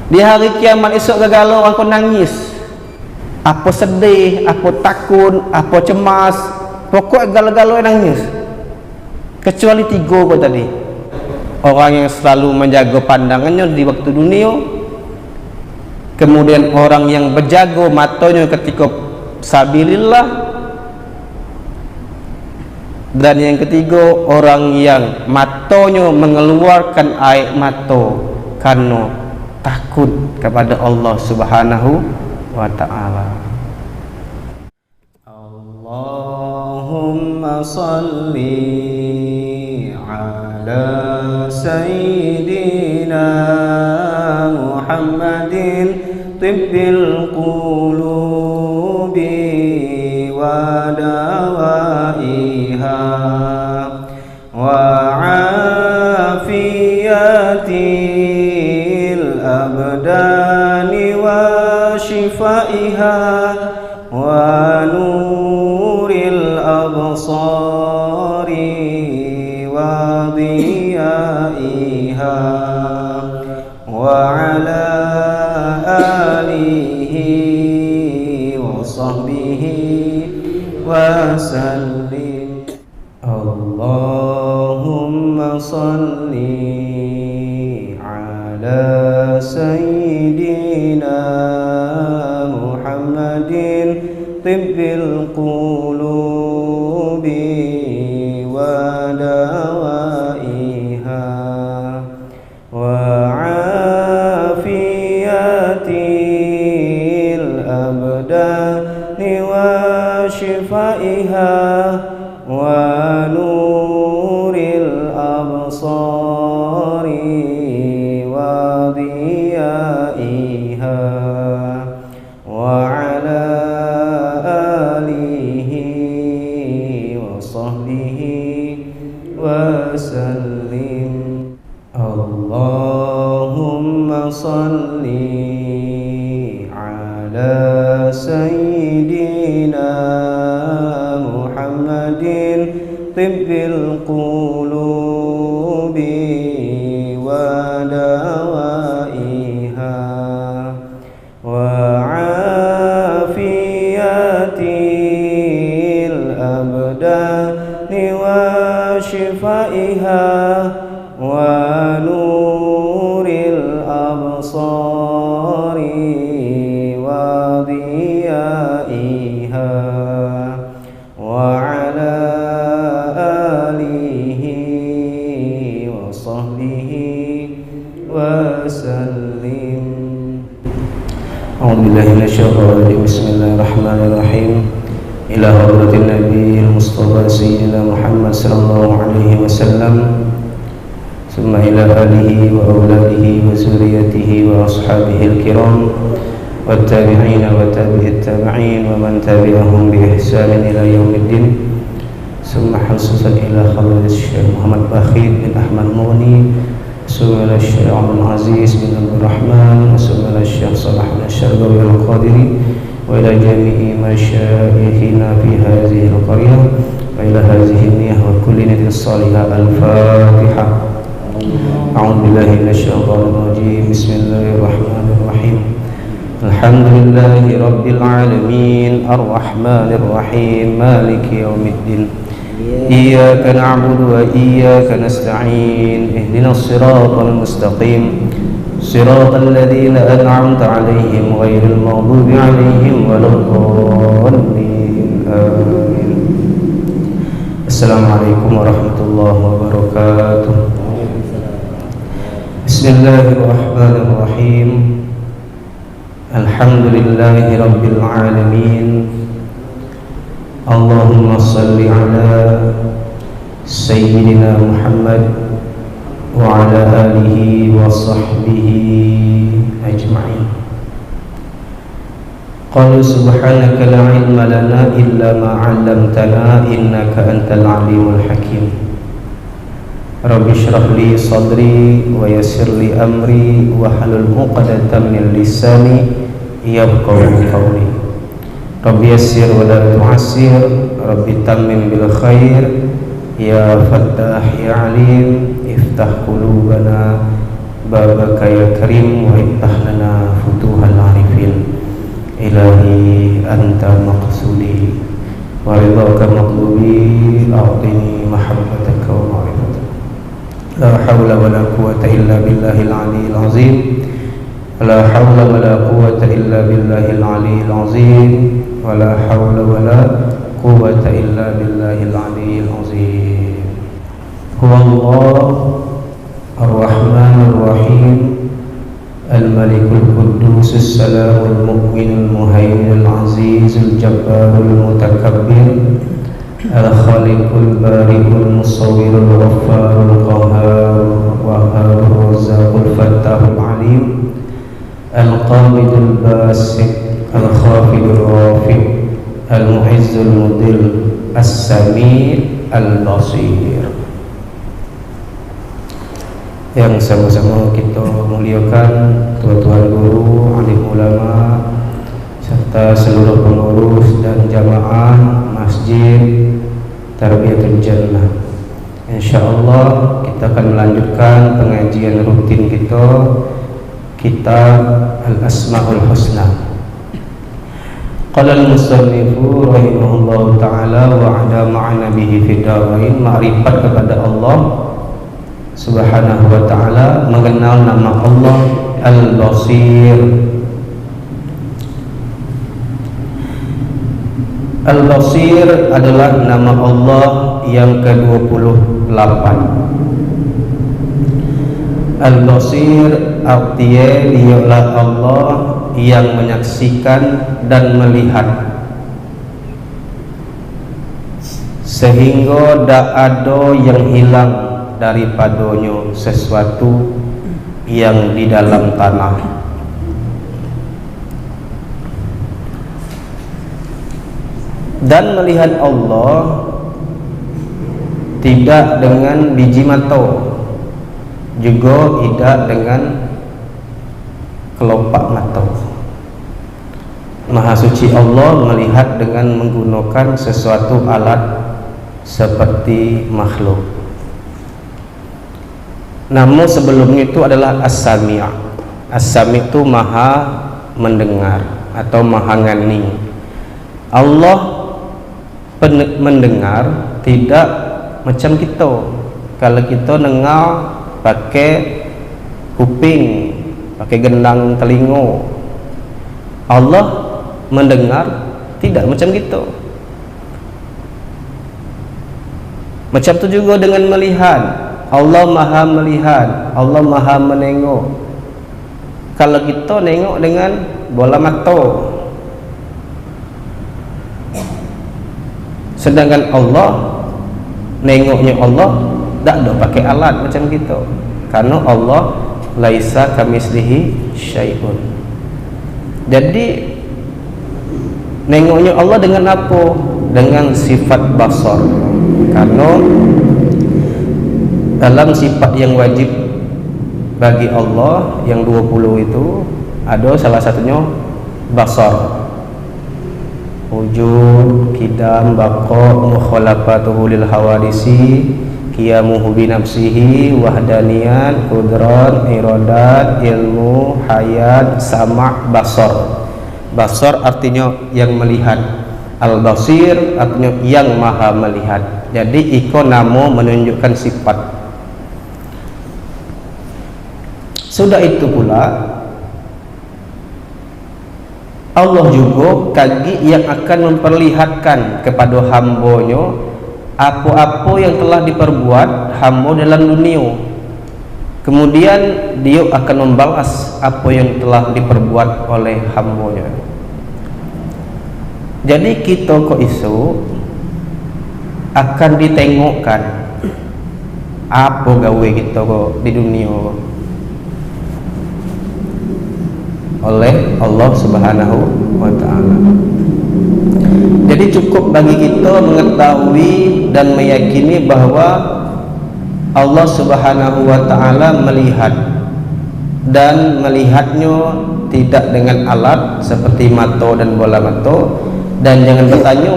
Di hari kiamat esok gagal orang kau nangis, apa sedih, apa takut, apa cemas, pokok galau-galau nangis. Kecuali 3 kau tadi. Orang yang selalu menjaga pandangannya di waktu dunia, kemudian orang yang berjaga matanya ketika sabilillah, dan yang ketiga orang yang matanya mengeluarkan air mata karena takut kepada Allah Subhanahu wa ta'ala. Allahumma salli ala sayyidina Muhammadin tibbil qulubi wa dawaiha wa afiyatil abdani wa shifaiha wa nuril absari wa diyaiha wa ala alihi wa sahbihi wa sallim. Allahumma salli ala sayyidina Muhammadin tibbil qulubi wa dawaiha wa afiyatil abdani wa shifaiha wa nuril absari wa diyaiha wa ala alihi wa sahbihi wa sallim. Allahumma salli ala sayyidina Muhammadin tibbil qulubi wa dawaiha wa afiyatil abdani wa shifaiha wa nuril absari wa diyaiha wa ala alihi wa sahbihi wa sallim. A'udzu billahi minasyaitonir rajim. Bismillahirrahmanirrahim. Ila hadratin nabiyil mustafa sayyidina Muhammad sallallahu alaihi wasallam, summa ila alihi wa auladihi wa zurriyyatihi wa ashabihil kiram والتابعين وتابع التابعين ومن تبعهم بإحسان إلى يوم الدين. ثم خصوصا إلى خالد الشيخ محمد بخيت بن أحمد مغني، ثم إلى الشيخ عبد العزيز بن عبد الرحمن، ثم إلى الشيخ صلاح بن الشرقاوي القادري، وإلى جميع مشايخنا في هذه القرية، وإلى هذه النية وكل نية صالحة. الفاتحة. أعوذ بالله من الشيطان الرجيم. بسم الله الرحمن الرحيم. الحمد لله رب العالمين الرحمن الرحيم مالك يوم الدين. إياك نعبد وإياك نستعين. اهدنا الصراط المستقيم صراط الذين أنعمت عليهم غير المغضوب عليهم ولا الضالين. آمين. السلام عليكم ورحمة الله وبركاته. بسم الله الرحمن الرحيم. الحمد لله رب العالمين. اللهم صل على سيدنا محمد وعلى آله وصحبه أجمعين. قالوا سبحانك لا علم لنا إلا ما علمتنا إنك أنت العليم الحكيم. رب اشرح لي صدري ويسر لي أمري واحلل عقدة من لساني يفقهوا قولي. رب يسر ولا تعسر، رب تمم بالخير، يا فتاح يا عليم افتح قلوبنا بابك يا كريم وافتح لنا ilahi anta maqsudi wa ridhaka matlubi a'tini mahabbataka wa ma'rifataka. La hawla wa la quwwata illa billahil aliyyil azim. La hawla wa la quwwata illa billahil aliyyil azim. Wa la hawla wa la quwwata illa billahil aliyyil azim. Huwallahu ar-rahmanur rahim. الملك القدوس السلام المؤمن المهيمن العزيز الجبار المتكبر الخالق البارئ المصور الغفار القهار الوهاب الرزاق الفتاح العليم القابض الباسط الخافض الرافع المعز المذل السميع البصير. Yang sama-sama kita muliakan tuan-tuan guru, alim ulama serta seluruh pengurus dan jamaah Masjid Tarbiyatul Jannah. InsyaAllah kita akan melanjutkan pengajian rutin kita, kitab Al-Asma'ul Husna. Qala al-musannifu rahimahullahu ta'ala wa ada ma'ana bihi fidarain, ma'rifat kepada Allah Subhanahu wa ta'ala, mengenal nama Allah Al-Basir. Al-Basir adalah nama Allah yang ke-28. Al-Basir artinya dialah Allah yang menyaksikan dan melihat, sehingga tak ada yang hilang daripadanya sesuatu yang di dalam tanah. Dan melihat Allah tidak dengan biji mata, juga tidak dengan kelopak mata. Maha suci Allah melihat dengan menggunakan sesuatu alat seperti makhluk. Namun sebelumnya itu adalah As-Sami'. As-Sami' itu maha mendengar atau maha ngani. Allah mendengar tidak macam kita. Kalau kita dengar pakai kuping, pakai gendang telinga. Allah mendengar tidak macam kita. Macam tu juga dengan melihat. Allah maha melihat, Allah maha menengok. Kalau kita nengok dengan bola mata, sedangkan Allah, nengoknya Allah tak ada pakai alat macam kita. Karena Allah laisa kamislihi syai'un. Jadi nengoknya Allah dengan apa? Dengan sifat basar. Karena dalam sifat yang wajib bagi Allah yang 20 itu ada salah satunya basar. Wujud, qidam, baqa, mukhalafatuhu lil hawadisi, qiyamuhu bi nafsihi, wahdaniyat, qudrat, iradat, ilmu, hayat, sama', basar. Basar artinya yang melihat. Al-Basir artinya yang maha melihat. Jadi iko namo menunjukkan sifat. Sudah itu pula Allah juga kaki yang akan memperlihatkan kepada hambanya apa-apa yang telah diperbuat hamba dalam dunia. Kemudian dia akan membalas apa yang telah diperbuat oleh hambanya. Jadi kita kok isu akan ditengokkan apa gawe kita kok di dunia oleh Allah Subhanahu wa ta'ala. Jadi cukup bagi kita mengetahui dan meyakini bahwa Allah Subhanahu wa ta'ala melihat, dan melihatnya tidak dengan alat seperti mata dan bola mata. Dan jangan bertanya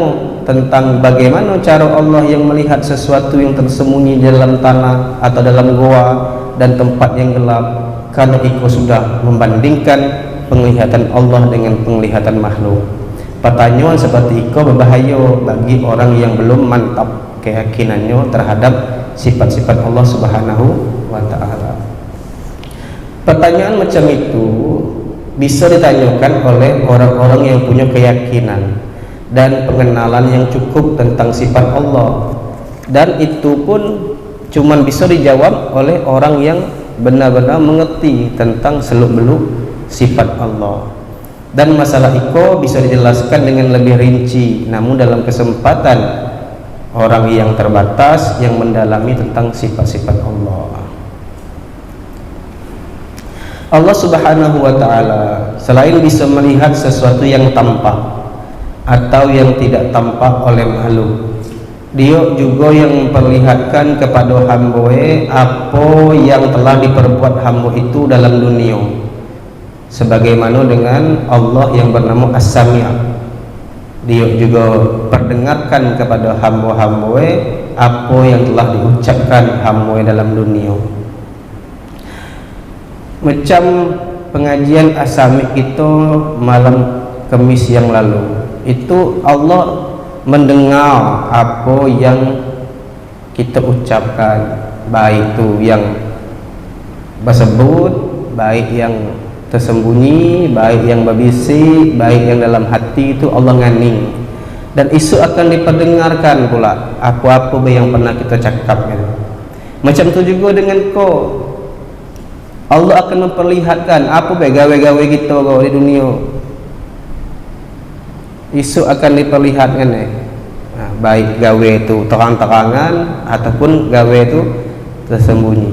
tentang bagaimana cara Allah yang melihat sesuatu yang tersembunyi di dalam tanah atau dalam goa dan tempat yang gelap, karena itu sudah membandingkan penglihatan Allah dengan penglihatan makhluk. Pertanyaan seperti itu berbahaya bagi orang yang belum mantap keyakinannya terhadap sifat-sifat Allah Subhanahu wa taala. Pertanyaan macam itu bisa ditanyakan oleh orang-orang yang punya keyakinan dan pengenalan yang cukup tentang sifat Allah, dan itu pun cuman bisa dijawab oleh orang yang benar-benar mengerti tentang seluk-beluk sifat Allah. Dan masalah itu bisa dijelaskan dengan lebih rinci, namun dalam kesempatan orang yang terbatas yang mendalami tentang sifat-sifat Allah. Allah Subhanahu wa taala selain bisa melihat sesuatu yang tampak atau yang tidak tampak oleh makhluk, Dia juga yang memperlihatkan kepada hamba apa yang telah diperbuat hamba itu dalam dunia, sebagaimana dengan Allah yang bernama As-Sami'. Dia juga perdengarkan kepada hamba-hamba apa yang telah diucapkan hamba dalam dunia. Macam pengajian As-Sami' kita malam Kamis yang lalu, itu Allah mendengar apa yang kita ucapkan, baik itu yang bersebut, baik yang tersembunyi, baik yang berbisik, baik yang dalam hati, itu Allah nganing. Dan isu akan diperdengarkan pula apa-apa yang pernah kita cakapkan. Macam tu juga dengan kau, Allah akan memperlihatkan apa gawe-gawe kita kau di dunia. Isu akan diperlihatkan baik gawe itu terang-terangan ataupun gawe itu tersembunyi.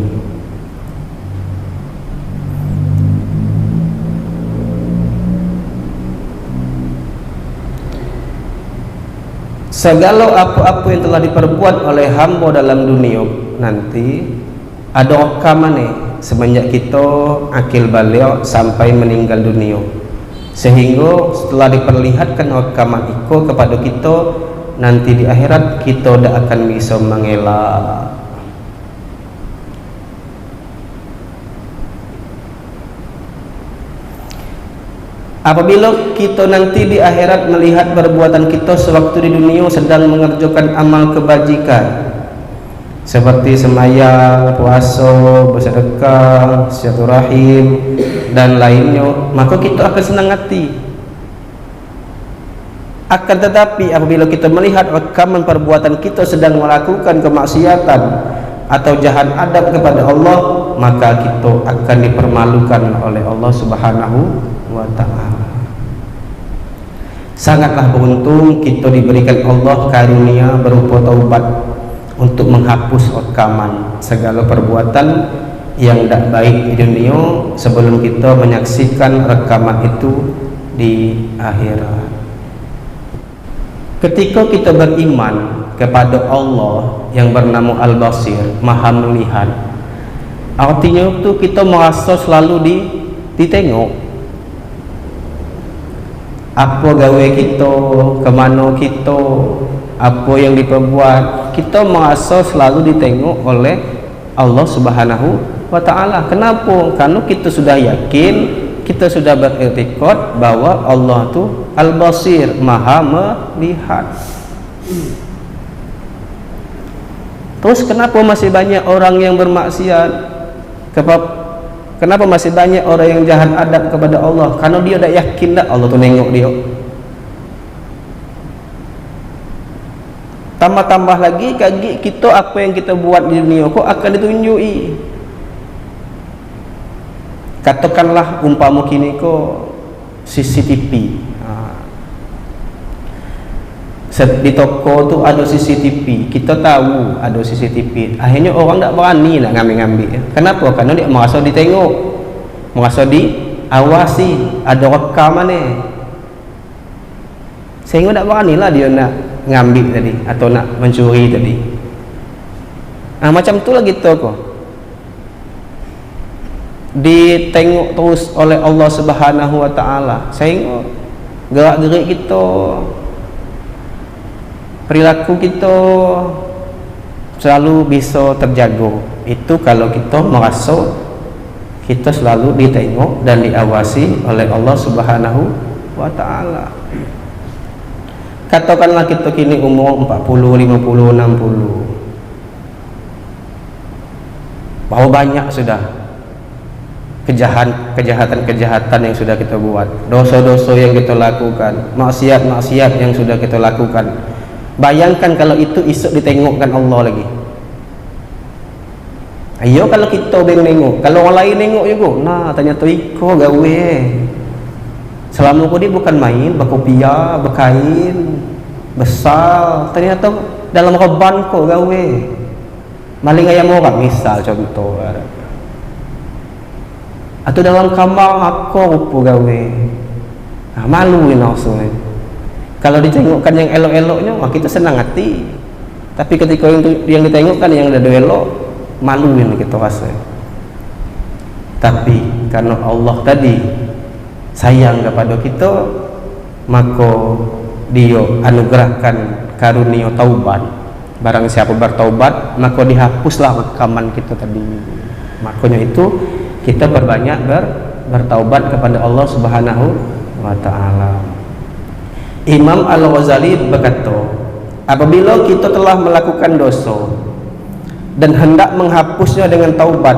Segala apa-apa yang telah diperbuat oleh hamba dalam dunia nanti ada rekaman semenjak kita akil balik sampai meninggal dunia, sehingga setelah diperlihatkan rekaman itu kepada kita, nanti di akhirat kita tidak akan bisa mengelak. Apabila kita nanti di akhirat melihat perbuatan kita sewaktu di dunia sedang mengerjakan amal kebajikan seperti sembahyang, puasa, bersedekah, silaturahim dan lainnya, maka kita akan senang hati. Akan tetapi apabila kita melihat rekaman perbuatan kita sedang melakukan kemaksiatan atau jahat adab kepada Allah, maka kita akan dipermalukan oleh Allah Subhanahu wa ta'ala. Sangatlah beruntung kita diberikan Allah karunia berupa taubat untuk menghapus rekaman segala perbuatan yang tidak baik di dunia sebelum kita menyaksikan rekaman itu di akhirat. Ketika kita beriman kepada Allah yang bernama Al-Basir, Maha Melihat, artinya itu kita merasa selalu ditengok. Apa gawe kita, kemana kita, apa yang diperbuat, kita merasa selalu ditengok oleh Allah Subhanahu wa ta'ala. Kenapa? Karena kita sudah yakin, kita sudah beriktikad bahwa Allah itu Al-Basir, Maha Melihat. Terus kenapa masih banyak orang yang bermaksiat? Kenapa masih banyak orang yang jahat adab kepada Allah? Karena dia tak yakin tak Allah tu nengok dia. Tambah-tambah lagi kaki kita, apa yang kita buat di dunia kok akan ditunjuki. Katakanlah umpama kini kok CCTV. Di toko tu ada CCTV, kita tahu ada CCTV, akhirnya orang tak berani nak ngambil-ngambil. Kenapa? Karena dia merasa ditengok, merasa diawasi, ada rekaman sehingga tak beranilah dia nak ngambil tadi atau nak mencuri tadi. Macam tu lah kita kok ditengok terus oleh Allah Subhanahu wa ta'ala, sehingga gerak-gerik kita, perilaku kita selalu bisa terjaga. Itu kalau kita merasa kita selalu ditengok dan diawasi oleh Allah Subhanahu wa Ta'ala. Katakanlah kita kini umur 40, 50, 60, bahwa banyak sudah kejahatan yang sudah kita buat, dosa-dosa yang kita lakukan, maksiat-maksiat yang sudah kita lakukan. Bayangkan kalau itu esok ditengokkan Allah lagi. Ayo kalau kita beng nengok, kalau orang lain nengok juga, nah ternyata iko gawe selama kau dia bukan main, berkopiah, berkain besar, ternyata dalam reban kau gawe maling ayam orang misal contoh, atau dalam kamar aku rupa gawe, nah, maluin langsung. Kalau ditengokkan yang elok-eloknya, wah kita senang hati, tapi ketika yang ditengokkan yang ada elok, maluin kita rasa. Tapi karena Allah tadi sayang kepada kita, maka dia anugerahkan karunia taubat. Barang siapa bertaubat, maka dihapuslah rekaman kita tadi. Makanya itu kita berbanyak bertaubat kepada Allah Subhanahu wa Ta'ala. Imam Al-Ghazali berkata, apabila kita telah melakukan dosa dan hendak menghapusnya dengan taubat,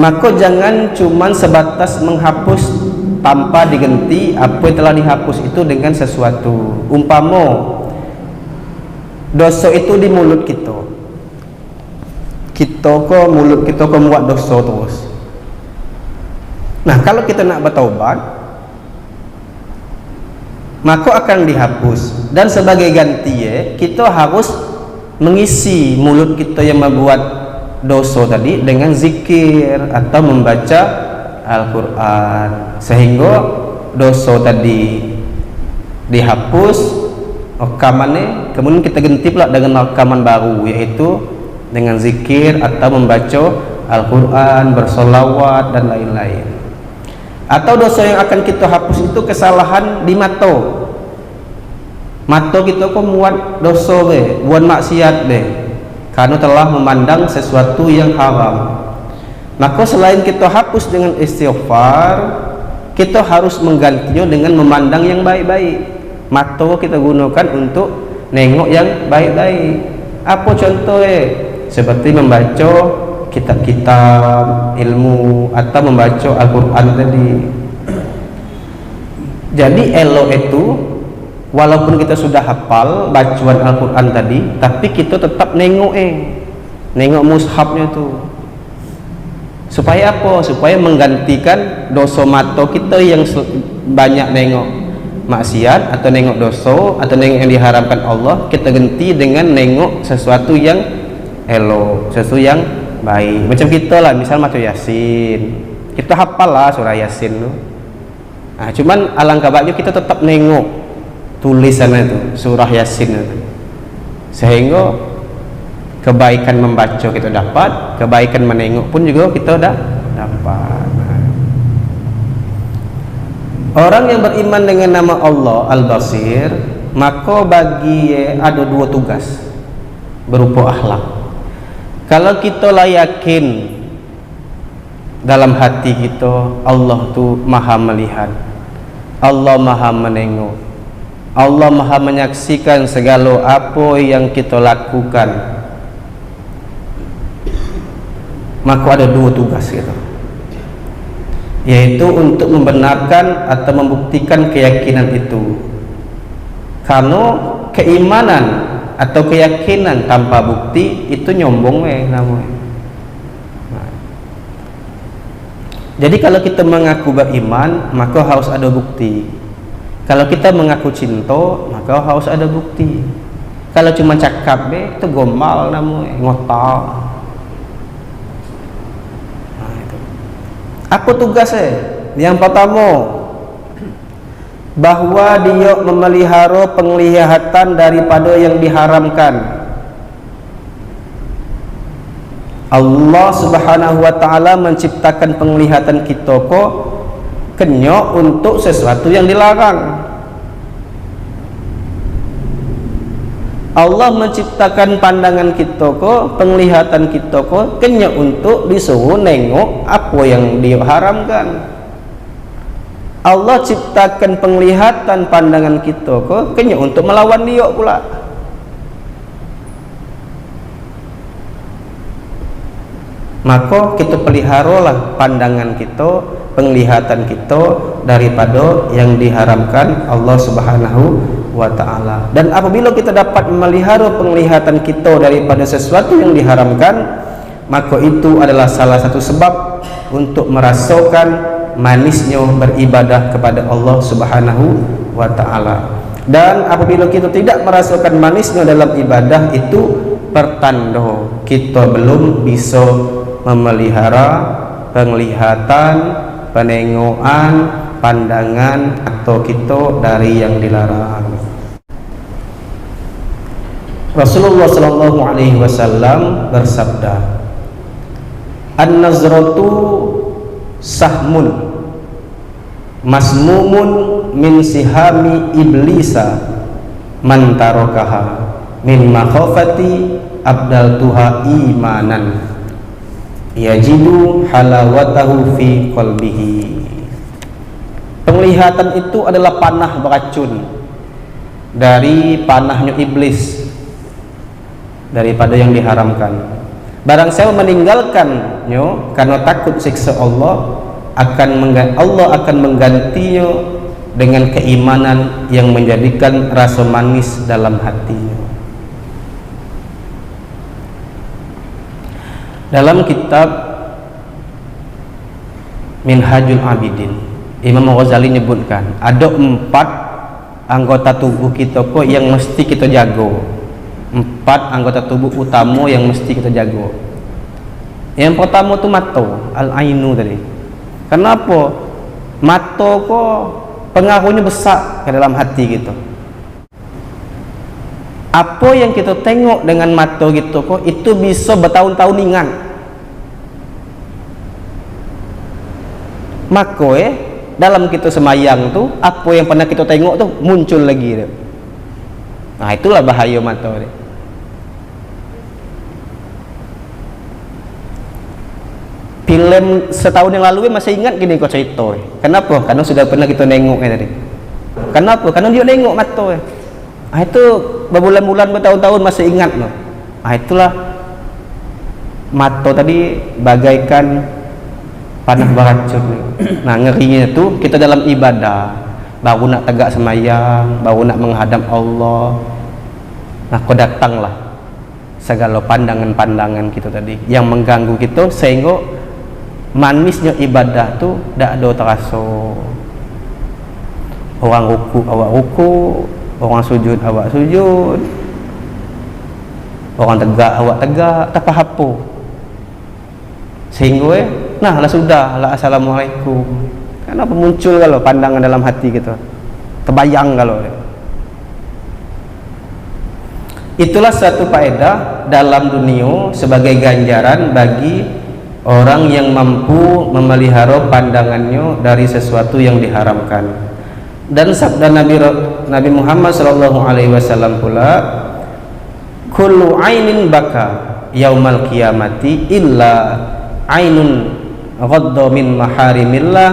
maka jangan cuma sebatas menghapus tanpa diganti apa yang telah dihapus itu dengan sesuatu. Umpama dosa itu di mulut kita, mulut kita membuat dosa terus. Nah, kalau kita nak bertaubat, maka akan dihapus, dan sebagai ganti kita harus mengisi mulut kita yang membuat dosa tadi dengan zikir atau membaca Al-Quran, sehingga dosa tadi dihapus rekamannya, kemudian kita ganti pula dengan rekaman baru, yaitu dengan zikir atau membaca Al-Quran, bersolawat dan lain-lain. Atau dosa yang akan kita hapus itu kesalahan di mata kita kok muat dosa buat maksiat karena telah memandang sesuatu yang haram. Maka selain kita hapus dengan istighfar, kita harus menggantinya dengan memandang yang baik-baik. Mata kita gunakan untuk nengok yang baik-baik. Apa contohnya? Seperti membaca kitab-kitab ilmu atau membaca Al-Quran tadi. Jadi elok itu, walaupun kita sudah hafal bacaan Al-Quran tadi, tapi kita tetap nengok mushafnya tu. Supaya apa? Supaya menggantikan dosa mata kita yang banyak nengok maksiat atau nengok dosa atau nengok yang diharamkan Allah, kita ganti dengan nengok sesuatu yang elok, sesuatu yang baik. Macam kita lah, misal macam Yasin, kita hafal lah surah Yasin tu. Nah, cuman alangkah baiknya kita tetap nengok tulisannya itu, surah Yasin itu, sehingga kebaikan membaca kita dapat, kebaikan menengok pun juga kita dah dapat. Orang yang beriman dengan nama Allah Al-Basir, maka bagi ada dua tugas berupa akhlak. Kalau kita lah yakin dalam hati kita Allah tu maha melihat, Allah maha menengok, Allah maha menyaksikan segala apa yang kita lakukan, maka ada dua tugas kita, yaitu untuk membenarkan atau membuktikan keyakinan itu. Karena keimanan atau keyakinan tanpa bukti itu nyombong namanya. Jadi kalau kita mengaku beriman, maka harus ada bukti. Kalau kita mengaku cinta, maka harus ada bukti. Kalau cuma cakap itu gombal namanya, ngotak. Nah, itu. Apa tugasnya? Yang pertama, bahwa dia memelihara penglihatan daripada yang diharamkan. Allah Subhanahu wa Ta'ala menciptakan penglihatan kita kok kenyok untuk sesuatu yang dilarang. Allah menciptakan pandangan kita ko, penglihatan kita ko, kenya untuk disuruh nengok apa yang dia haramkan. Allah ciptakan penglihatan pandangan kita ko, kenya untuk melawan dia pula. Maka kita peliharalah pandangan kita, penglihatan kita daripada yang diharamkan Allah Subhanahu wa ta'ala. Dan apabila kita dapat memelihara penglihatan kita daripada sesuatu yang diharamkan, maka itu adalah salah satu sebab untuk merasakan manisnya beribadah kepada Allah Subhanahu wa ta'ala. Dan apabila kita tidak merasakan manisnya dalam ibadah, itu pertanda kita belum bisa memelihara penglihatan, penengokan, pandangan atau kita dari yang dilarang. Rasulullah sallallahu alaihi wasallam bersabda, "An-nazratu sahmun masmumun min sihami iblisa man tarakaha min makhafati abdaltuha imanan yajidu halawatahu fi qalbihi." Penglihatan itu adalah panah beracun dari panahnya iblis, daripada yang diharamkan. Barang siapa meninggalkannya karena takut siksa Allah, Allah akan menggantinya dengan keimanan yang menjadikan rasa manis dalam hatinya. Dalam kitab Minhajul Abidin, Imam Ghazali menyebutkan ada 4 anggota tubuh kita kok yang mesti kita jaga. 4 anggota tubuh utama yang mesti kita jaga. Yang pertama tu mata, al-ainu tadi. Kenapa? Mata kok pengaruhnya besar ke dalam hati kita. Apa yang kita tengok dengan mata kita kok itu bisa bertahun-tahun ingat. Maka dalam kita semayang tu, apa yang pernah kita tengok tu muncul lagi tu. Nah, itulah bahaya mata dia. Film setahun yang lalu masih ingat gini kok cerita. Kenapa? Karena sudah pernah kita nengok tadi. Kenapa? Karena dia nengok mata. Ah, itu berbulan-bulan, bertahun-tahun masih ingat loh. Ah, itulah mata tadi bagaikan panah beracun. Nah, ngerinya itu kita dalam ibadah, baru nak tegak semayang, baru nak menghadap Allah, nah kau datanglah segala pandangan-pandangan kita tadi yang mengganggu kita, sehingga manisnya ibadah tu tak ada terasa. Orang ruku awak ruku, orang sujud awak sujud, orang tegak awak tegak, tak apa. Sehingga nah lah sudah lah, assalamualaikum. Kenapa muncul kalau pandangan dalam hati kita, terbayang kalau itulah satu faedah dalam dunia sebagai ganjaran bagi orang yang mampu memelihara pandangannya dari sesuatu yang diharamkan. Dan sabda Nabi Muhammad SAW pula, kullu ainin baka yaumal qiyamati illa ainun ghadda min maharimillah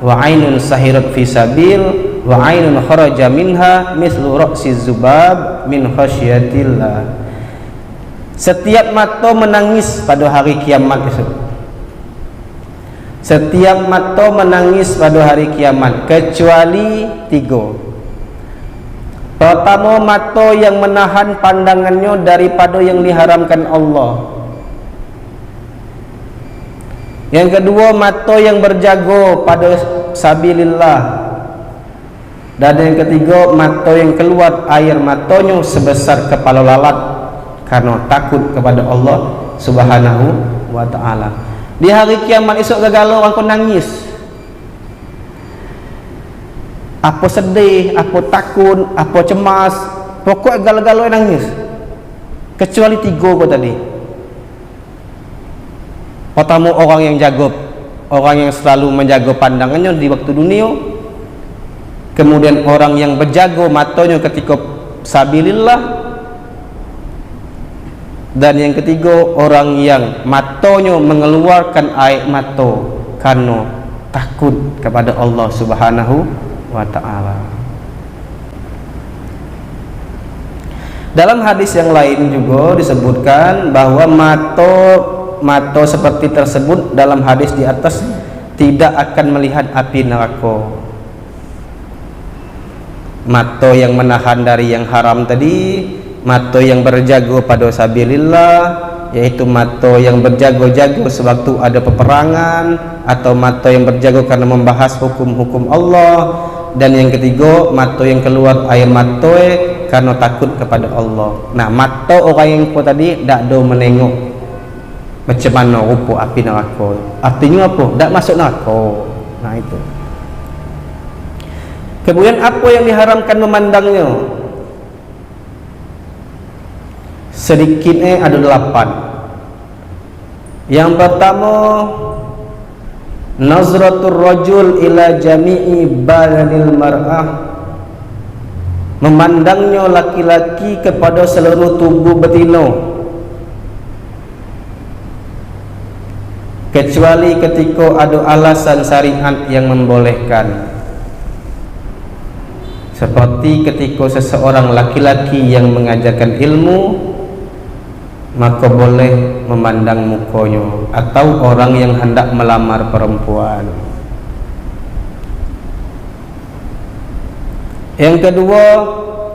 wa ainun sahirat fi sabil wa ainun kharaja minha mislu ra'si zubab min khasyatillah. Setiap mata menangis pada hari kiamat esok. Setiap mata menangis pada hari kiamat kecuali 3. Pertama, mata yang menahan pandangannya daripada yang diharamkan Allah. Yang kedua, mata yang berjaga pada sabilillah. Dan yang ketiga, mata yang keluar air matanya sebesar kepala lalat karena takut kepada Allah Subhanahu wa ta'ala. Di hari kiamat esok gagal orang kau nangis. Apa sedih, apa takut, apa cemas, pokok galau-galau nangis. Kecuali 3 kau tadi. Pertama, orang yang jaga, orang yang selalu menjaga pandangannya di waktu dunia. Kemudian orang yang berjaga matanya ketika sabilillah. Dan yang ketiga, orang yang matanya mengeluarkan air mata karena takut kepada Allah Subhanahu wa ta'ala. Dalam hadis yang lain juga disebutkan bahwa mata seperti tersebut dalam hadis di atas tidak akan melihat api neraka. Mata yang menahan dari yang haram tadi, mata yang berjaga pada sabilillah, yaitu mata yang berjaga-jaga sewaktu ada peperangan, atau mata yang berjaga karena membahas hukum-hukum Allah. Dan yang ketiga, mata yang keluar air mata karena takut kepada Allah. Nah, mata orang yang kau tadi tak ada menengok macam mana rupa api neraka. Artinya apa? Tak masuk neraka. Nah, itu. Kemudian apa yang diharamkan memandangnya? Sedikitnya ada 8. Yang pertama, nazratul rajul ila jami'i badanil mar'ah, memandangnya laki-laki kepada seluruh tubuh betina, kecuali ketika ada alasan syariat yang membolehkan, seperti ketika seseorang laki-laki yang mengajarkan ilmu, maka boleh memandang mukanya, atau orang yang hendak melamar perempuan. Yang kedua,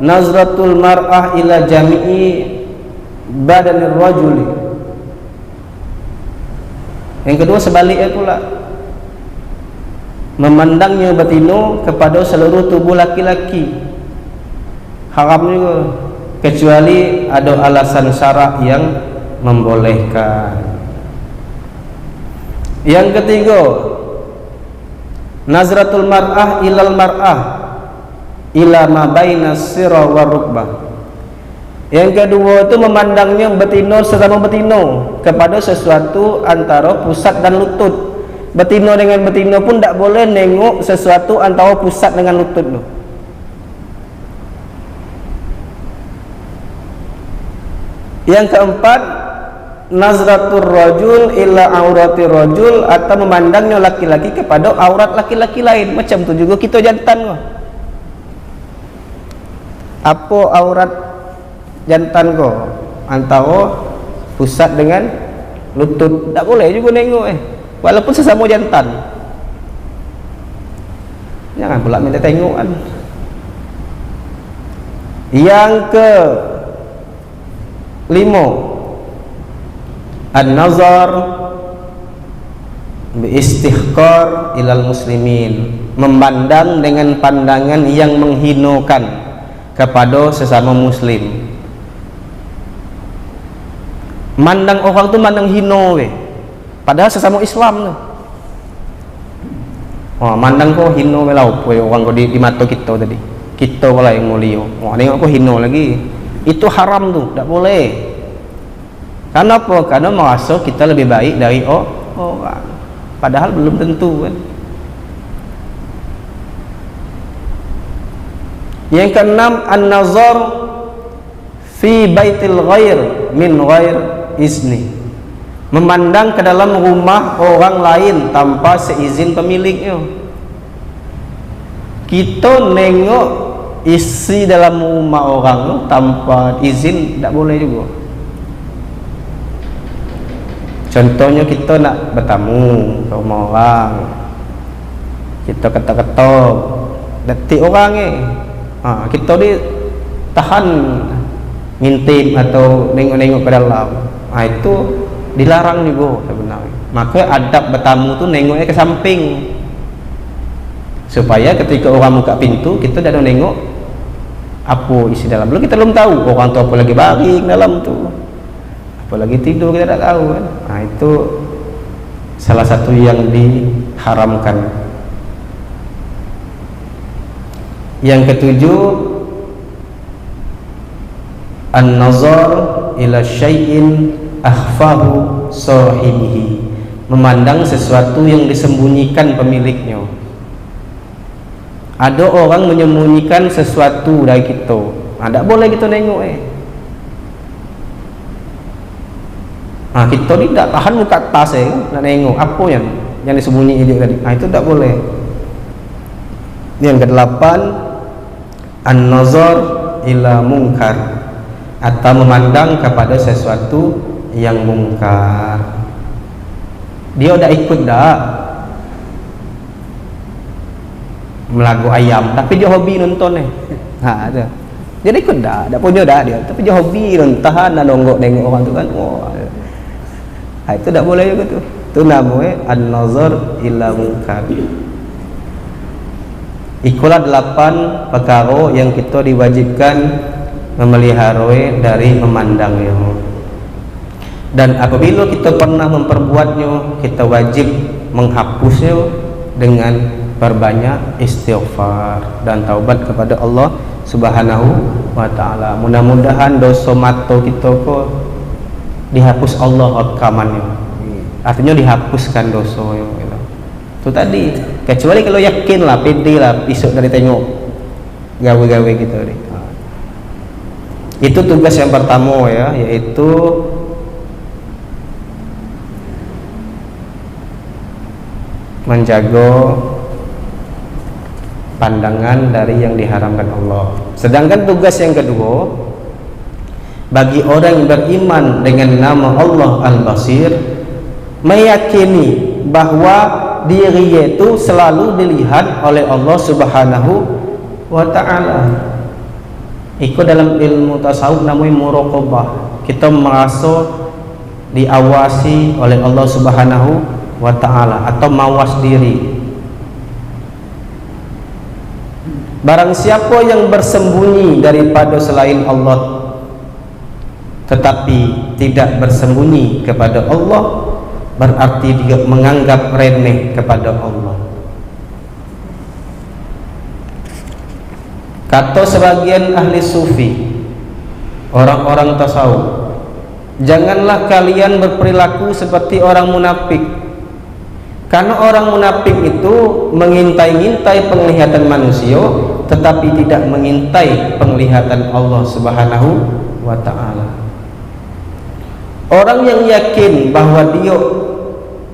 nazratul mar'ah ila jami'i badanir rajuli. Yang kedua sebaliknya pula, memandangnya betina kepada seluruh tubuh laki-laki. Haram juga, kecuali ada alasan syarak yang membolehkan. Yang ketiga, nazratul mar'ah ilal mar'ah ila ma baina sirra wa rukbah. Yang kedua itu memandangnya betina sesama betina kepada sesuatu antara pusat dan lutut. Betina dengan betina pun tak boleh nengok sesuatu antara pusat dengan lutut tu. Yang keempat, nazratul rajul ila aurati rajul, atau memandangnya laki-laki kepada aurat laki-laki lain. Macam tu juga kita jantan. Apa aurat jantan ko? Antara pusat dengan lutut. Tak boleh juga nengok walaupun sesama jantan. Jangan pula minta tengok kan. Yang ke 5, an-nazar bi istihqar ilal muslimin, memandang dengan pandangan yang menghinakan kepada sesama muslim. Mandang orang tu mandang hina padahal sesama Islam tu. Mandang kau hina melau orang kau di mata kita tadi. Kita pula yang mulia. Tengok kau hina lagi. Itu haram tu, tak boleh. Kenapa? Karena merasa kita lebih baik dari orang. Padahal belum tentu kan. Yang keenam, an-nazar fi baitil ghair min ghair izni, memandang ke dalam rumah orang lain tanpa seizin pemiliknya. Kita nengok isi dalam rumah orang tanpa izin tak boleh juga. Contohnya kita nak bertamu ke rumah orang, kita ketok-ketok detik orang kita ni tahan ngintip atau nengok-nengok ke dalam. Itu dilarang juga sebenarnya. Maka adab bertamu tu nengoknya ke samping, supaya ketika orang buka pintu kita dah nengok apa isi dalam. Belum kita belum tahu orang tu apa lagi baring dalam tu, apa lagi tidur, kita tak tahu kan. Itu salah satu yang diharamkan. Yang ketujuh, an-nazar ila syai'in akhfahu sahibihi, memandang sesuatu yang disembunyikan pemiliknya. Ada orang menyembunyikan sesuatu dari kita, tak boleh kita tengok Nah, kita ni tak tahan muka atas nak nengok apa yang disembunyi dia tadi. Nah, itu tak boleh. Yang kedelapan, an-nazar ila munkar, atau memandang kepada sesuatu yang mungkar. Dia dah ikut dah melagu ayam, tapi dia hobi nonton ha ada. Dia dah ikut dah punya dah dia, tapi dia hobi nonton dan nongok nengok orang tu kan. Ha, itu tak boleh juga tu. Tu namanya an-nazar ila munkar. Ikulah 8 perkara yang kita diwajibkan memeliharanya dari memandangnya. Dan apabila kita pernah memperbuatnya, kita wajib menghapusnya dengan berbanyak istighfar dan taubat kepada Allah Subhanahu wa taala. Mudah-mudahan dosa mata kita ko dihapus Allah rekamannya. Artinya dihapuskan dosa gitu. Itu tadi. Kecuali kalau yakin lah, pede lah, besok dari tengok gawe-gawe gitu deh. Itu tugas yang pertama ya, yaitu menjaga pandangan dari yang diharamkan Allah. Sedangkan tugas yang kedua, bagi orang yang beriman dengan nama Allah Al-Basir, meyakini bahwa diri itu selalu dilihat oleh Allah Subhanahu wa ta'ala. Itu dalam ilmu tasawuf namanya muraqabah. Kita merasa diawasi oleh Allah Subhanahu wa ta'ala, atau mawas diri. Barang siapa yang bersembunyi daripada selain Allah, tetapi tidak bersembunyi kepada Allah, berarti dia menganggap remeh kepada Allah. Kata sebagian ahli sufi, orang-orang tasawuf, janganlah kalian berperilaku seperti orang munafik, karena orang munafik itu mengintai-intai penglihatan manusia, tetapi tidak mengintai penglihatan Allah Subhanahu wa ta'ala. Orang yang yakin bahwa dia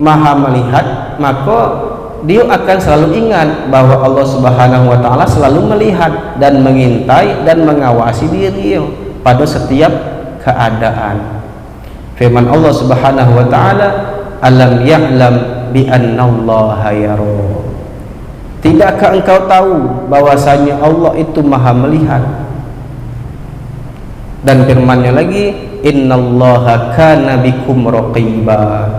maha melihat, maka dia akan selalu ingat bahwa Allah Subhanahu wa ta'ala selalu melihat dan mengintai dan mengawasi diri dia pada setiap keadaan. Firman Allah Subhanahu wa ta'ala, alam ya'lam bi annallaha yara. Tidakkah engkau tahu bahwasanya Allah itu maha melihat? Dan firman-Nya lagi, innallaha kana bikum raqiba,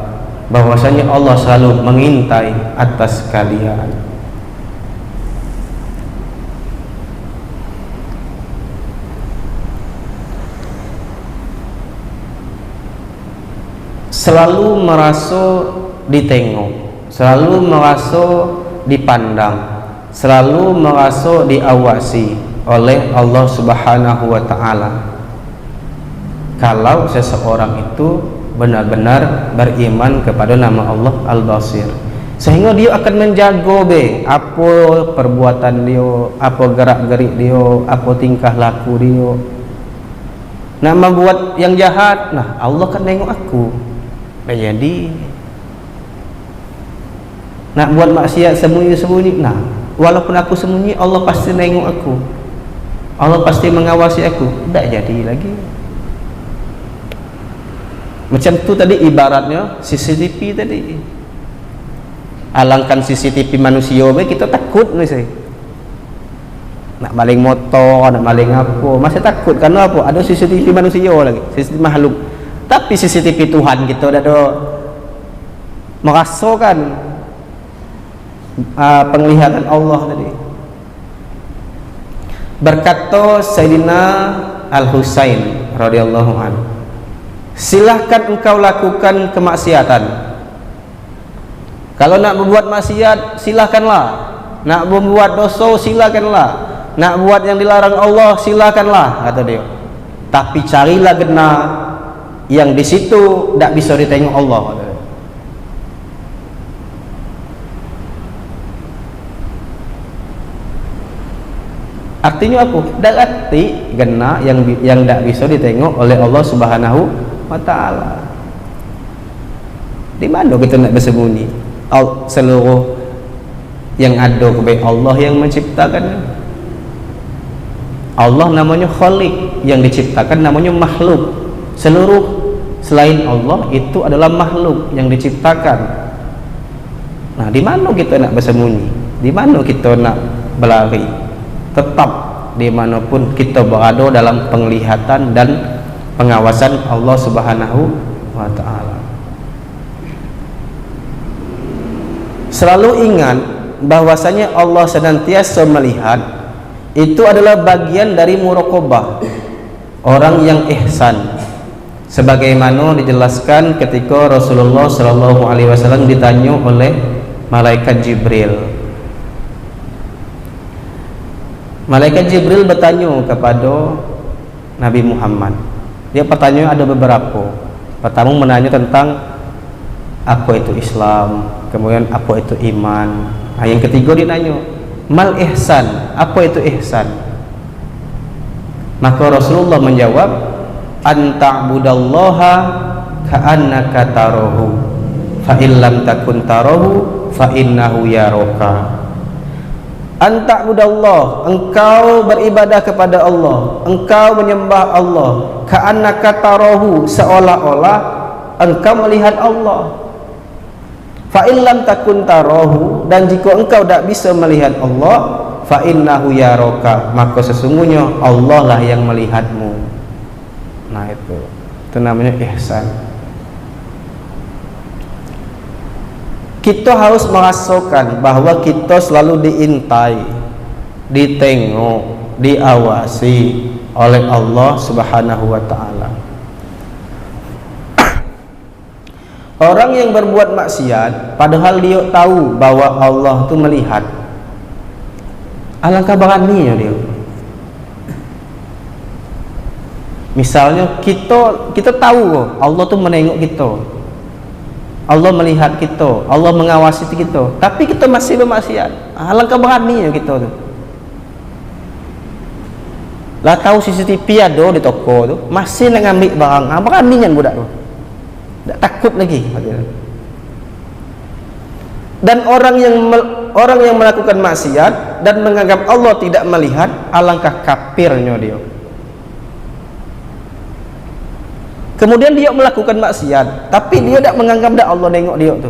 bahwasanya Allah selalu mengintai atas kalian. Selalu merasa ditengok, selalu merasa dipandang, selalu merasa diawasi oleh Allah Subhanahu wa ta'ala. Kalau seseorang itu benar-benar beriman kepada nama Allah Al-Basir, sehingga dia akan menjaga apa perbuatan dia, apa gerak-gerik dia, apa tingkah laku dia. Nak membuat yang jahat, nah Allah kan tengok aku. Jadi nak buat maksiat sembunyi-sembunyi, nah walaupun aku sembunyi, Allah pasti tengok aku, Allah pasti mengawasi aku. Tak jadi lagi. Macam tu tadi ibaratnya CCTV tadi. Alangkan CCTV manusia, kita takut nih saya. Nak maling motor, nak maling apa, masih takut karena apa? Ada CCTV manusia lagi, CCTV makhluk. Tapi CCTV Tuhan kita dah ada merasakan penglihatan Allah tadi. Berkata Sayyidina Al-Husain radhiyallahu anhu, silahkan engkau lakukan kemaksiatan. Kalau nak membuat maksiat, silahkanlah. Nak membuat dosa, silahkanlah. Nak buat yang dilarang Allah, silahkanlah, kata dia. Tapi carilah gena yang di situ tak bisa ditengok Allah, kata dia. Artinya apa? Berarti gena yang tak bisa ditengok oleh Allah Subhanahu wa ta'ala. Di mana kita nak bersembunyi? Seluruh yang ada kepada Allah yang menciptakan. Allah namanya Khaliq, yang diciptakan namanya makhluk. Seluruh selain Allah itu adalah makhluk yang diciptakan. Nah, di mana kita nak bersembunyi? Di mana kita nak berlari? Tetap dimanapun kita berada dalam penglihatan dan pengawasan Allah Subhanahu wa ta'ala. Selalu ingat bahwasanya Allah senantiasa melihat. Itu adalah bagian dari muraqabah, orang yang ihsan, sebagaimana dijelaskan ketika Rasulullah SAW ditanya oleh malaikat Jibril. Malaikat Jibril bertanya kepada Nabi Muhammad. Dia pertanyaan ada beberapa. Pertama menanya tentang apa itu Islam, kemudian apa itu iman. Nah, yang ketiga dia nanya, mal ihsan, apa itu ihsan? Maka Rasulullah menjawab, anta'budallaha ka'annaka tarahu fa illam takun tarahu fa innahu yaraka. Anta'budallah, engkau beribadah kepada Allah, engkau menyembah Allah, ka'annaka tarahu, seolah-olah engkau melihat Allah. Fa illam takun tarahu, dan jika engkau tak bisa melihat Allah, fa innahu yaraka, maka sesungguhnya Allah lah yang melihatmu. Nah, itu namanya ihsan. Kita harus merasakan bahwa kita selalu diintai, ditengok, diawasi oleh Allah Subhanahu wa ta'ala. Orang yang berbuat maksiat padahal dia tahu bahwa Allah itu melihat, alangkah beraninya dia. Misalnya kita tahu Allah tuh menengok kita, Allah melihat kita, Allah mengawasi kita, tapi kita masih bermaksiat. Alangkah beraninya kita tuh. Lah tahu CCTV ada di toko tu, masih nak ambil barang. Beraninya budak tu. Tak takut lagi. Dan orang yang melakukan maksiat dan menganggap Allah tidak melihat, alangkah kafirnya dia. Kemudian dia melakukan maksiat, tapi dia tak menganggap dah Allah nengok dia tu.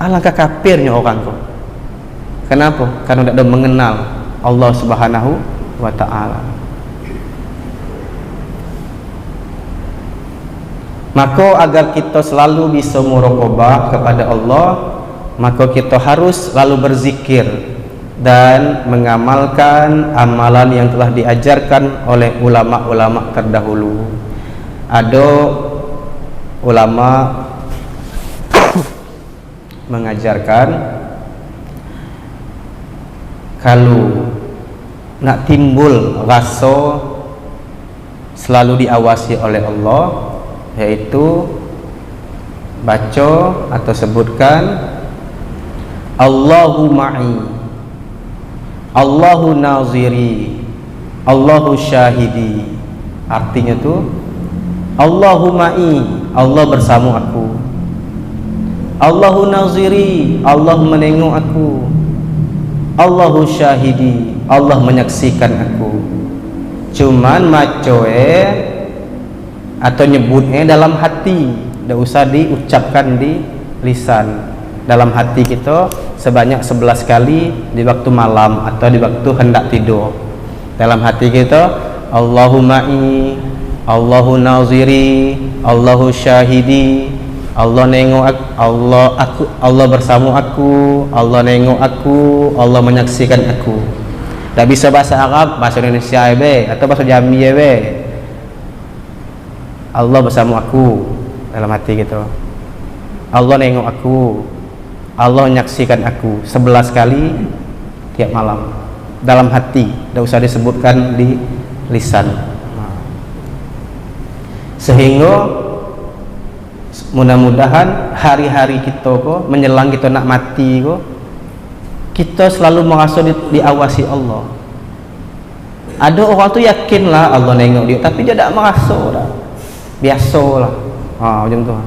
Alangkah kafirnya orang tu. Kenapa? Karena tak ada mengenal Allah Subhanahu wa ta'ala. Maka agar kita selalu bisa muraqabah kepada Allah, maka kita harus selalu berzikir dan mengamalkan amalan yang telah diajarkan oleh ulama-ulama terdahulu. Ada ulama mengajarkan kalau nak timbul rasa selalu diawasi oleh Allah, yaitu baca atau sebutkan Allahu ma'i, Allahu naziri, Allahu syahidi. Artinya tu Allahu ma'i, Allah bersama aku. Allahu naziri, Allah menengok aku. Allahu syahidi, Allah menyaksikan aku. Cuman macoe atau nyebutnya dalam hati, tidak usah diucapkan di lisan. Dalam hati kita sebanyak 11 kali di waktu malam atau di waktu hendak tidur. Dalam hati kita Allahu ma'i, Allahu naziri, Allahu syahidi, Allah nengok aku, Allah bersama aku, Allah nengok aku, Allah menyaksikan aku. Tak bisa bahasa Arab, bahasa Indonesia atau bahasa Jambi Allah bersama aku dalam hati gitu. Allah nengok aku, Allah menyaksikan aku 11 kali tiap malam dalam hati, tidak usah disebutkan di lisan. Sehingga mudah-mudahan hari-hari kita kok menjelang kita nak mati kok, kita selalu merasa diawasi Allah. Ada orang tu yakinlah Allah nengok dia, tapi dia tak merasa dah. Biasalah. Macam tu.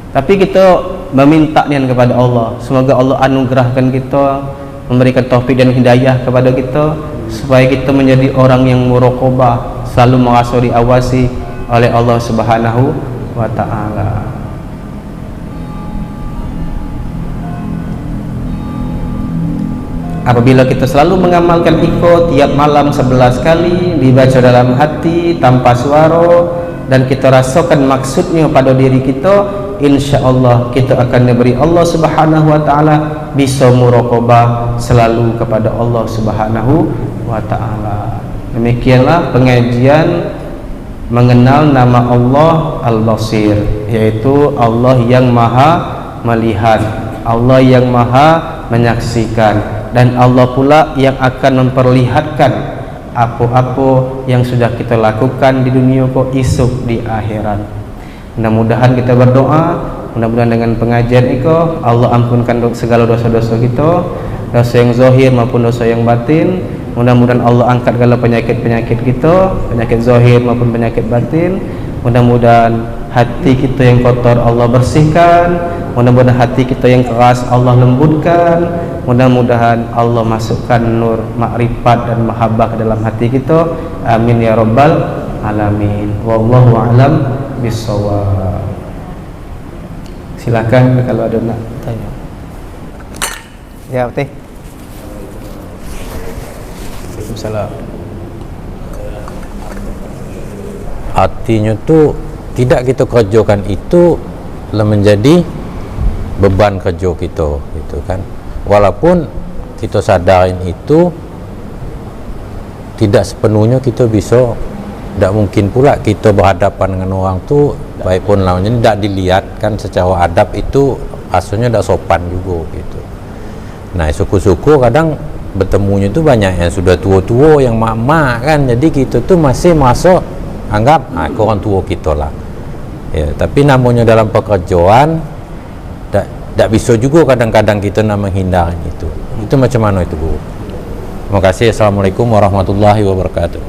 Tapi kita meminta nian kepada Allah, semoga Allah anugerahkan kita, memberikan taufik dan hidayah kepada kita supaya kita menjadi orang yang muraqabah, selalu merasa diawasi oleh Allah Subhanahu wa taala. Apabila kita selalu mengamalkan iko tiap malam 11 kali dibaca dalam hati tanpa suara dan kita rasakan maksudnya pada diri kita, insya Allah kita akan diberi Allah Subhanahu wa taala bisa muraqabah selalu kepada Allah Subhanahu wa taala. Demikianlah pengajian mengenal nama Allah Al-Basir, yaitu Allah yang maha melihat, Allah yang maha menyaksikan, dan Allah pula yang akan memperlihatkan apa-apa yang sudah kita lakukan di dunia kok esok di akhirat. Mudah-mudahan kita berdoa, mudah-mudahan dengan pengajian itu Allah ampunkan segala dosa-dosa kita, dosa yang zahir maupun dosa yang batin. Mudah-mudahan Allah angkat segala penyakit-penyakit kita, penyakit zahir maupun penyakit batin. Mudah-mudahan hati kita yang kotor Allah bersihkan, mudah-mudahan hati kita yang keras Allah lembutkan, mudah-mudahan Allah masukkan nur makrifat dan mahabbah ke dalam hati kita. Amin ya rabbal alamin. Wallahu a'lam bissawab. Silakan kalau ada nak tanya. Ya, Teh. Waalaikumsalam. Artinya tu tidak kita kerjakan itu menjadi beban kerja kita, gitu kan. Walaupun kita sadarin itu tidak sepenuhnya kita bisa, tidak mungkin pula kita berhadapan dengan orang tu baik pun lawannya tidak dilihat kan secara adab itu asalnya tidak sopan juga gitu. Nah syukur-syukur kadang bertemunya tu banyak yang sudah tua-tua, yang mak-mak kan, jadi kita tu masih masuk anggap orang tua kita lah ya, tapi namanya dalam pekerjaan tak bisa juga kadang-kadang kita nak menghindar itu macam mana itu Bu? Terima kasih. Assalamualaikum warahmatullahi wabarakatuh.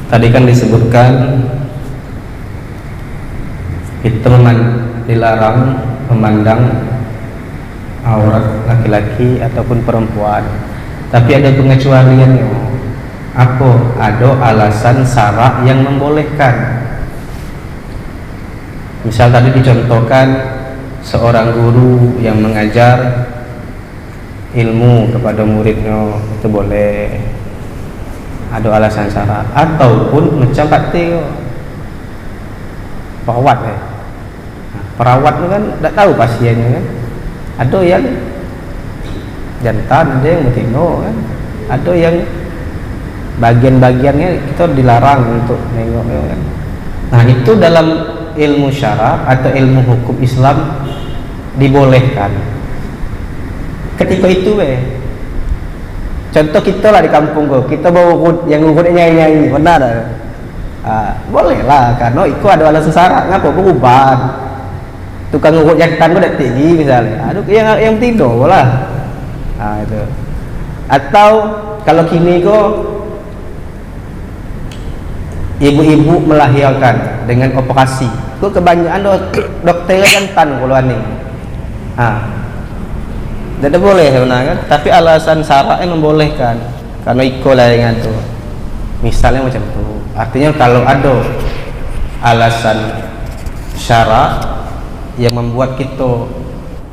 Tadi kan disebutkan kita dilarang memandang aurat laki-laki ataupun perempuan, tapi ada pengecualiannya. Apa? Ada alasan syarak yang membolehkan. Misal tadi dicontohkan seorang guru yang mengajar ilmu kepada muridnya, itu boleh. Ada alasan syarak. Ataupun macam pakti perawat ya. Perawat itu kan tak tahu pasiennya kan. Ada yang jantan, ada yang betina kan. Ada yang bagian-bagiannya kita dilarang untuk nengok kan. Nah itu dalam ilmu syara atau ilmu hukum Islam dibolehkan ketika itu contoh kita lah di kampung kita bawa yang ngurutnya nyanyi benar boleh lah karena itu ada alasan syara. Ngapa berubah tukang ngurut jantan udah tinggi misalnya, aduh yang tidur lah itu. Atau kalau kini kok ibu-ibu melahirkan dengan operasi, kok kebanyakan dokter jantan kalau ni. Tidak boleh sebenarnya kan? Tapi alasan syarak membolehkan karena iko lah dengan tu. Misalnya macam tu. Artinya kalau ada alasan syarak yang membuat kita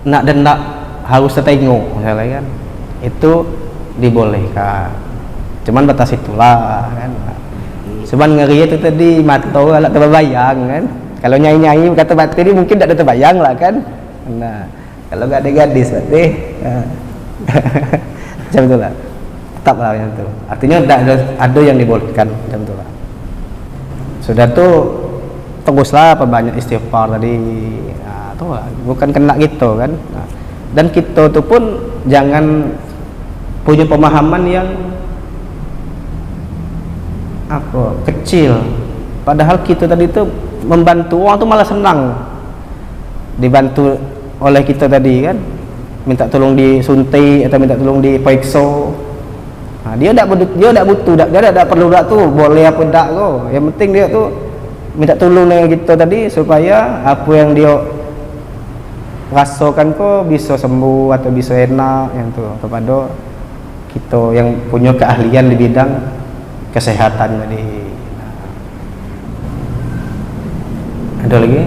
nak dan nak harus tertengok misalnya kan, itu dibolehkan. Cuman batas itulah kan. Cuman ngeri itu tadi mata lah terbayang kan. Kalau nyanyi-nyanyi kata batin mungkin tak ada terbayang lah kan. Nah, kalau gak ada gadis berarti macam itulah. Tetap lah macam itu. Artinya ada yang dibolehkan macam itulah. Sudah tu teruslah perbanyak istighfar tadi. Nah, tu lah. Bukan kena gitu kan. Nah, dan kita tu pun jangan punya pemahaman yang apa kecil, padahal kita tadi itu membantu orang tu malah senang dibantu oleh kita tadi kan, minta tolong disuntik atau minta tolong diperiksa. Dia tak butuh, dia tak perlu dak tu boleh apa dak tu, yang penting dia tu minta tolong dengan kita tadi supaya apa yang dia rasakan kok bisa sembuh atau bisa enak yang tu kepada kita yang punya keahlian di bidang kesehatan tadi. Ada lagi?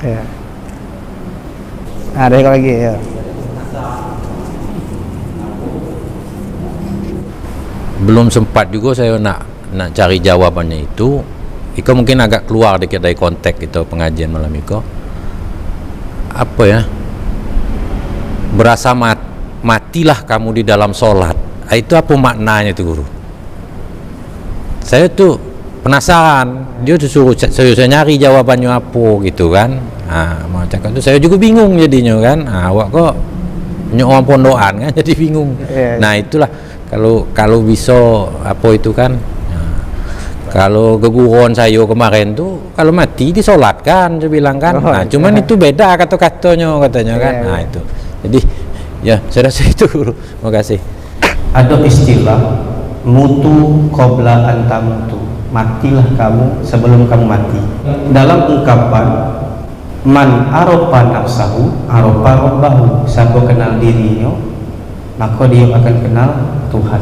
Ya. Ada yang lagi ya. Belum sempat juga saya nak cari jawabannya itu. Iko mungkin agak keluar dikit dari konteks itu pengajian malam Iko. Apa ya? Berasa matilah kamu di dalam sholat. Itu apa maknanya itu guru? Saya tuh penasaran. Dia tuh suruh saya nyari jawabannya apa gitu kan. Mau cakap itu saya juga bingung jadinya kan. Awak kok punya orang pondokan kan jadi bingung. Nah itulah kalau bisa apa itu kan. Kalau keguruan saya kemarin tuh kalau mati disolatkan saya bilang kan. Cuman itu beda kata-katanya katanya kan. Itu. Jadi ya saya rasa itu guru. Terima kasih. Ada istilah mutu qabla an tamutu. Matilah kamu sebelum kamu mati. Dalam ungkapan man arofa nafsahu arofa rabbahu. Siapa kenal dirinya maka dia akan kenal Tuhan.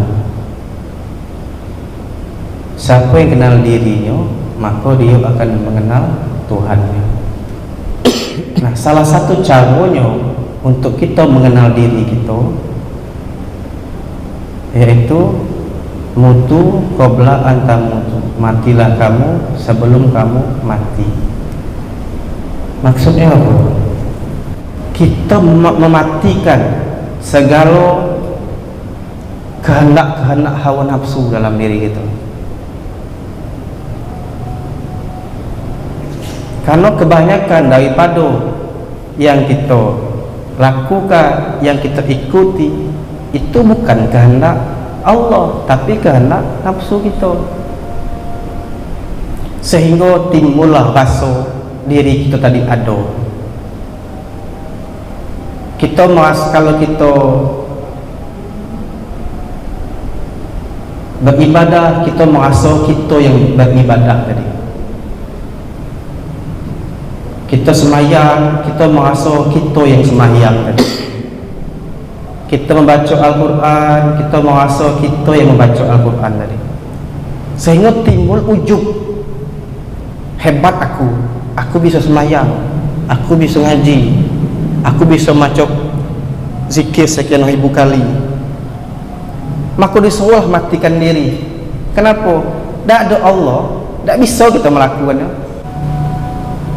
Siapa yang kenal dirinya maka dia akan mengenal Tuhannya. Nah, salah satu caranya untuk kita mengenal diri kita yaitu mutu qabla an tamutu. Matilah kamu sebelum kamu mati. Maksudnya apa? Kita mematikan segala kehendak-kehendak hawa nafsu dalam diri kita. Karena kebanyakan daripada yang kita lakukan, yang kita ikuti itu bukan kehendak Allah, tapi kehendak nafsu kita. Sehingga timbullah rasa diri kita tadi ada. Kita kalau kita beribadah, kita merasa kita yang beribadah tadi. Kita semayang, kita merasa kita yang semayang tadi. Kita membaca Al-Quran, kita merasa kita yang membaca Al-Quran tadi. Sehingga timbul ujub. Hebat aku bisa semayang, aku bisa ngaji, aku bisa baca zikir sekian ribu kali. Maka disuruh matikan diri. Kenapa? Tak ada Allah, tak bisa kita melakukannya.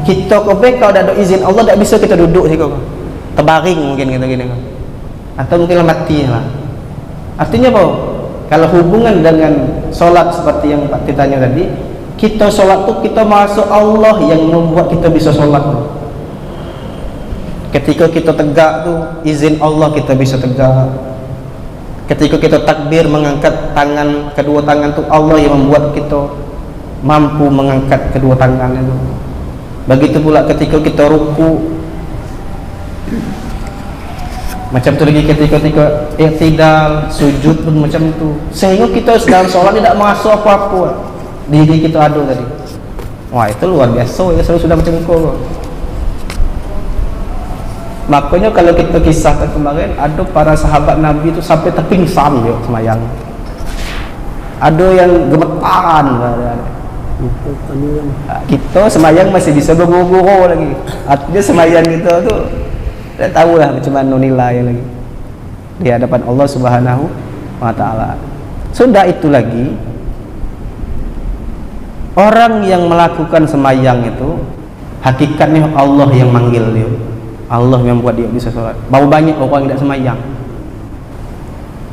Kita kalau tak ada izin Allah, tak bisa kita duduk sini, terbaring mungkin kita gini, atau mungkin mati lah. Artinya apa? Kalau hubungan dengan solat seperti yang Pak tanya tadi, kita solat tu kita masuk Allah yang membuat kita bisa solat. Ketika kita tegak tu izin Allah kita bisa tegak. Ketika kita takbir mengangkat tangan, kedua tangan tu Allah yang membuat kita mampu mengangkat kedua tangan itu. Begitu pula ketika kita ruku, macam tu lagi ketika i'tidal, sujud pun macam tu. Sehingga kita dalam solat tidak merasa apa-apa. Diri kita ada tadi. Wah, itu luar biasa ya, sudah macam itu. Makanya kalau kita kisahkan kemarin, ada para sahabat Nabi itu sampai terpingsan ya semayang. Ada yang gemetaran. Kita semayang masih bisa berguru-guru lagi. Artinya semayang kita tu tak tahulah macam mana nilai lagi di hadapan Allah Subhanahu wa Ta'ala. Sudah itu lagi, orang yang melakukan semayang itu hakikatnya Allah yang manggil dia, Allah yang buat dia bisa sholat. Berapa banyak orang yang tidak semayang.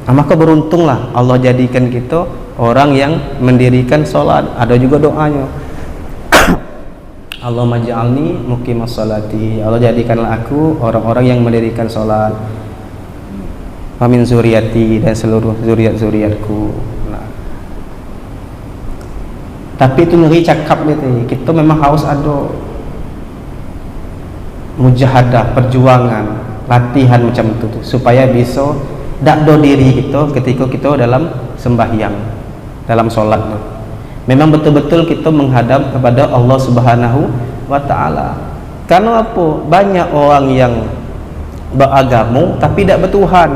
Nah, maka beruntunglah Allah jadikan kita orang yang mendirikan sholat. Ada juga doanya, Allahumma ja'alni muqimas sholati. Allah jadikanlah aku orang-orang yang mendirikan sholat. Wa min zuriyati, dan seluruh zuriat-zuriatku. Nah, tapi itu ngeri cakap gitu. Kita memang harus ada mujahadah, perjuangan, latihan macam itu tuh, supaya bisa dakdo diri kita ketika kita dalam sembahyang, dalam sholat tuh. Memang betul-betul kita menghadap kepada Allah Subhanahu wa taala. Karena apa? Banyak orang yang beragama tapi tidak bertuhan.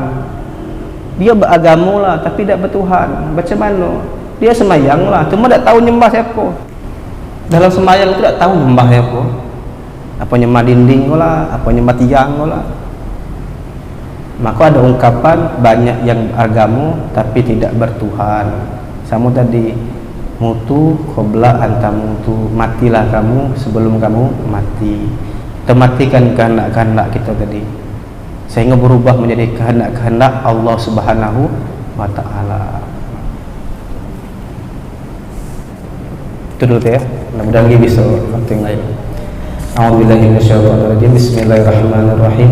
Dia beragama lah tapi tidak bertuhan. Macam mana? Dia semayang lah, cuma tak tahu nyembah siapa. Dalam semayang tu tak tahu nyembah siapa. Apa nyembah dinding lah, apa nyembah tiang lah. Maka ada ungkapan banyak yang beragama tapi tidak bertuhan. Sama tadi, mutu qabla anta mutu, matilah kamu sebelum kamu mati. Kita matikan kehendak-kehendak kita tadi, sehingga berubah menjadi kehendak-kehendak Allah Subhanahu wa taala. Itu dulu ya, mudah-mudahan lagi bisa penting lain. A'udzubillahi minasyaitonir rajim. Bismillahirrahmanirrahim.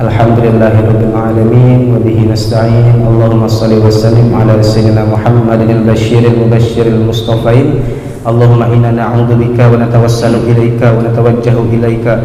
Alhamdulillahirabbil alamin wa bihi nasta'in. Allahumma shalli wa sallim ala sayyidina Muhammadin al-basyiril mubashshiril mustafain. Allahumma inna na'udzubika wa natawassalu ilaika wa natawajjahu ilaika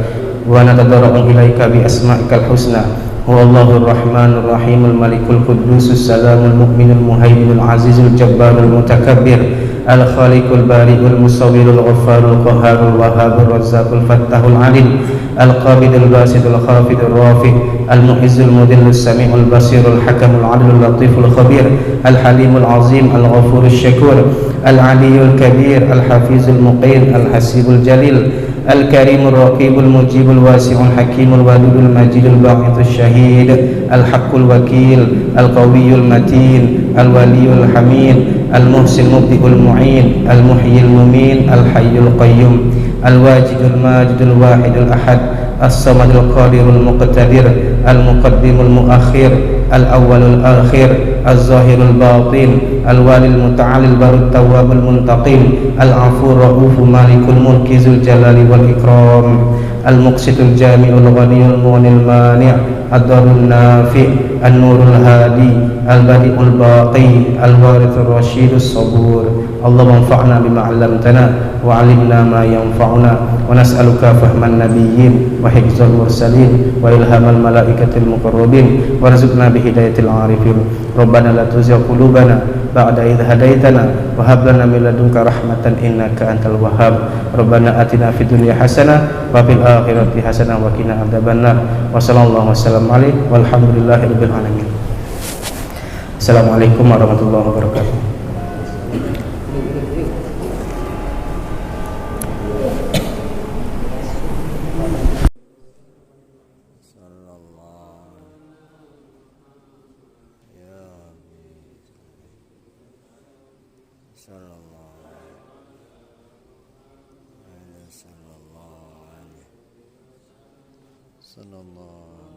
wa natadarra'u ilaika bi asma'ikal husna. Huwallahur rahmanur rahimul malikul quddusus salamul mu'minul muhaiminul azizul jabbarul mutakabbir. Al-Khaliqul Bari'ul Musawwirul Ghaffarul Qahharul Wahhabur Razzaqul Fattahul Alim Al-Qabidul Basidul Khafidul Rafi' Al-Mu'izzul Mudillus Sami'ul Basirul Hakamul Adlul Latiful Khabir Al-Halimul Azim Al-Ghafurul Syakur Al-Aliyul Kabir Al-Hafizul Muqir Al-Hasibul Jalil Al-Karimul Raqibul Mujibul Wasi'ul Hakimul Wadudul Majidul Ba'ithul Syahid Al-Haqqul Wakil Al-Qawiyul Matin Al-Waliyul Hamid Al-Muhsin Mubdi'ul Mu'in Al-Muhyil Mumin Al-Hayyul Qayyum Al-Wajidul Majidul Wahidul Ahad As-Samadul Qadirul Muqtadir Al-Muqaddimul Muakhir Al-Awwalul Akhir Az-Zahirul Batin Al-Walil Muta'alil Barut Tawwabul Muntaqim Al-Afur Ra'ufu Malikul Mulki Zul Jalali wal Ikram Al-Muqsitul Jami'ul Ghaniyul Munil Mani' Ad-Darul Nafi' An-Nurul Hadi Al-Badi'ul Baqi Al-Warithur Rasyidus Sabur. Allahumma anfa'na bima 'allamtana wa 'allimna ma yanfa'una wa nas'aluka fahman nabiyyin wa hifdzal mursalin wa ilhamal malaikatil muqarrabin warzuqna bi hidayatil 'arifin. Rabbana la tuzigh qulubana ba'da idh hadaitana wa hab lana min ladunka rahmatan innaka antal wahhab. Rabbana atina fid dunya hasanah wa fil akhirati hasanah wa qina adzabannar. Wa sallallahu wasallam alaihi walhamdulillahirabbil alamin. Assalamualaikum warahmatullahi wabarakatuh. Sallallahu